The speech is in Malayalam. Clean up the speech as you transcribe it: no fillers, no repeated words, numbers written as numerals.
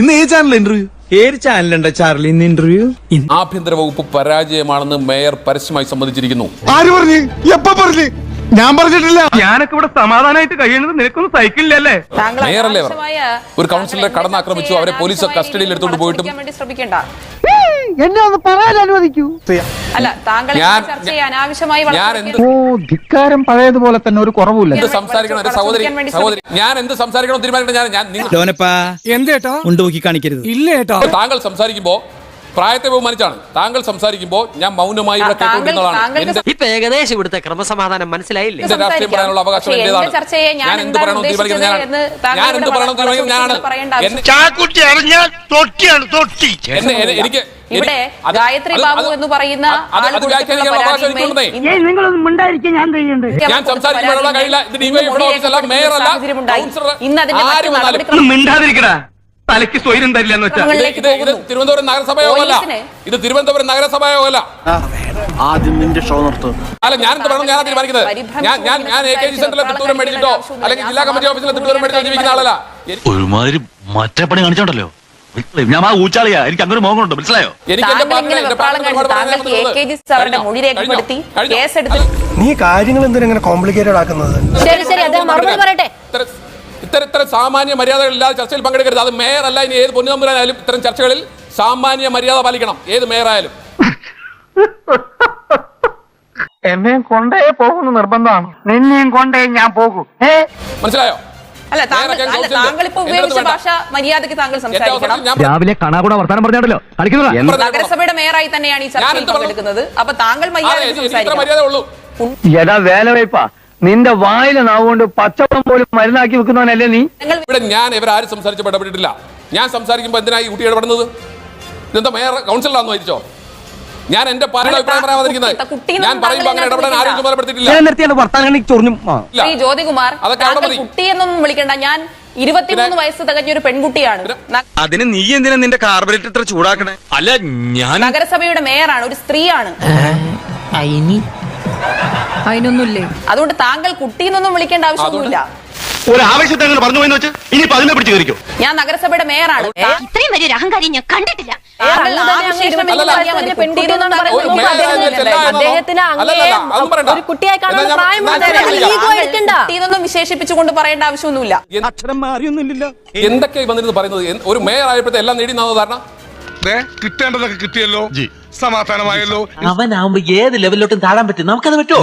ഇന്ന് ഏത് ചാനൽ ഇന്റർവ്യൂ? ഏത് ചാനലുണ്ടോ ചാർലി ഇന്ന് ഇന്റർവ്യൂ? ആഭ്യന്തര വകുപ്പ് പരാജയമാണെന്ന് മേയർ പരസ്യമായി സമ്മതിച്ചിരിക്കുന്നു. ആര് പറഞ്ഞു? എപ്പ പറഞ്ഞു? ഞാൻ പറഞ്ഞിട്ടില്ല. ഞാനൊക്കെ ഇവിടെ സമാധാനമായിട്ട് കഴിയുന്നത് നിനക്കൊന്നും സഹിക്കില്ലല്ലേ? മേയറല്ലേ അവർ? ഒരു കൗൺസിലറെ കടന്നാക്രമിച്ചു, അവരെ പോലീസ് കസ്റ്റഡിയിൽ എടുത്തുകൊണ്ട് പോയിട്ടും എന്നെ ഒന്ന് പറയാൻ അനുവദിക്കൂ. അല്ല, താങ്കൾ ചർച്ച ചെയ്യാൻ അനാവശ്യമായി ധിക്കാരം പഴയതുപോലെ തന്നെ ഒരു കുറവില്ല. എന്ത് സംസാരിക്കണം എന്റെ സഹോദരി ഞാൻ എന്ത് സംസാരിക്കണം തീരുമാനിക്കണം. എന്തേട്ടോ ഉണ്ട് നോക്കി കാണിക്കരുത്. ഇല്ല ഏട്ടോ. താങ്കൾ സംസാരിക്കുമ്പോ പ്രായത്തെ ബഹുമാനിച്ചാണ് താങ്കൾ സംസാരിക്കുമ്പോൾ ഞാൻ മൗനമായി ഇവിടെ കേട്ടുകൊണ്ടിരുന്നതാണ്. ഇപ്പൊ ഏകദേശം ഇവിടുത്തെ ക്രമസമാധാനം മനസ്സിലായില്ലേ? എന്റെ രാഷ്ട്രീയം പറയാനുള്ള അവകാശം എന്റേതാണ്. ഞാൻ എന്ത് പറയണം തീരുമാനിക്കുന്നത് ഞാൻ എന്ത് പറയണം തീരുമാനിക്കുന്നത് എനിക്ക് ഇവിടെ ഗായത്രി ബാബു എന്ന് പറയുന്ന ഞാൻ സംസാരിക്കുമ്പോഴുള്ള കഴിയില്ല. ഇത് ഡിവൈഎഫ്ഐ ഓഫീസല്ല, മേയറല്ല, മിണ്ടാതിരിക്കടാ, തലയ്ക്ക് സ്വൈര്യം തരില്ലെന്ന് വെച്ചാൽ ഇത് തിരുവനന്തപുരം നഗരസഭയോ അല്ല, ഇത് തിരുവനന്തപുരം നഗരസഭയോ അല്ല. ആദ്യം നിന്റെ ഷോ നിർത്തും. അല്ല, ഞാൻ എന്ത് പറയണം ഞാനാ തീരുമാനിക്കുന്നത്. ഞാൻ AKG സെന്ററിലെ തിട്ടൂരം മേടിച്ചിട്ടോ അല്ലെങ്കിൽ ജില്ലാ കമ്മിറ്റി ഓഫീസിലെ തിട്ടൂരം മേടിച്ചോ ജീവിക്കുന്ന ആളല്ല. ഒരുമാതിരി മറ്റേ പണി കാണിച്ചോണ്ടല്ലോ. ഞാൻ ഊച്ചാളിയാ, എനിക്ക് അങ്ങനെ മോഹമുണ്ട്, മനസ്സിലായോ? നീ കാര്യങ്ങൾ എന്തിനാ കോംപ്ലിക്കേറ്റഡ് ആക്കുന്നത്? ഇത്തരം സാമാന്യ മര്യാദകളില്ലാതെ ചർച്ചയിൽ പങ്കെടുക്കരുത്. അത് മേയർ അല്ല, ഇനി ഏത് പൊന്നുതമ്പുരാനായാലും ഇത്തരം ചർച്ചകളിൽ സാമാന്യ മര്യാദ പാലിക്കണം, ഏത് മേയറായാലും. എന്നെയും കൊണ്ടേ പോകുന്ന നിർബന്ധമാണ്. നിന്നെയും കൊണ്ടേ ഞാൻ പോകും. മനസ്സിലായോ? അല്ല, താങ്കൾ ഇപ്പൊ ഉപയോഗിച്ച ഭാഷ മര്യാദയ്ക്ക് താങ്കൾ സംസാരിക്കണം. രാവിലെ കണാകൂടെ വർത്താനം പറഞ്ഞാണല്ലോ. നഗരസഭയുടെ മേയറായി തന്നെയാണ് ഈ ചർച്ചയിൽ പങ്കെടുക്കുന്നത്. അപ്പൊ താങ്കൾ മര്യാദയ്ക്ക് സംസാരിക്കണം. എടാ വേലവയ്പാ, നിന്റെ വായിലെ നാവുകൊണ്ട് പച്ചവെള്ളം പോലും മരുന്നാക്കി വെക്കുന്നവനല്ലേ നീ? ഇവിടെ ഞാൻ ഇവരാരും സംസാരിച്ച് ഇടപെട്ടിട്ടില്ല. ഞാൻ സംസാരിക്കുമ്പോൾ എന്തിനായി കുട്ടി ഇടപെടുന്നത്? ഇതെന്താ മേയർ കൗൺസിലറാന്ന് വിചാരിച്ചോ? ഞാൻ എന്റെ പാർട്ടിയുടെ അഭിപ്രായം പറയാൻ വന്നിരിക്കുന്നത്. ഞാൻ പറയുമ്പോൾ അങ്ങനെ ഇടപെടാൻ ആരും ചുമതലപ്പെടുത്തിയിട്ടില്ല. ജ്യോതികുമാർ, കുട്ടിയെന്നൊന്നും വിളിക്കണ്ട. ഞാൻ 23 വയസ്സ് തികഞ്ഞൊരു പെൺകുട്ടിയാണ്. അതിന് നീ എന്തിനാ നിന്റെ കാർബറേറ്റർ ഇത്ര ചൂടാക്കണേ? അല്ല, ഞാൻ നഗരസഭയുടെ മേയറാണ്, ഒരു സ്ത്രീയാണ്. അതിനൊന്നുമില്ലേ? അതുകൊണ്ട് താങ്കൾ കുട്ടിയെന്നൊന്നും വിളിക്കേണ്ട ആവശ്യമൊന്നുമില്ല. ഒരു ആവശ്യത്തെ പറഞ്ഞു പോയെന്ന് വെച്ച് ഇനി പതിനെ പിടിച്ചു കയറിക്കോ. ഞാൻ നഗരസഭയുടെ മേയറാണ്. ഇത്രയും വലിയൊരു അഹങ്കാരി ഞാൻ കണ്ടിട്ടില്ല. വിശേഷിപ്പിച്ചുകൊണ്ട് പറയേണ്ട ആവശ്യമൊന്നുമില്ല. എന്തൊക്കെ വന്നിരുന്നു പറയുന്നത്? ഒരു മേയർ ആയപ്പോഴത്തെ എല്ലാം നേടി ധാരണ കിട്ടേണ്ടതൊക്കെ കിട്ടിയല്ലോ, സമാധാനമായല്ലോ. അവനാവുമ്പോ ഏത് ലെവലിലോട്ടും താഴാൻ പറ്റും. നമുക്കത് പറ്റുമോ?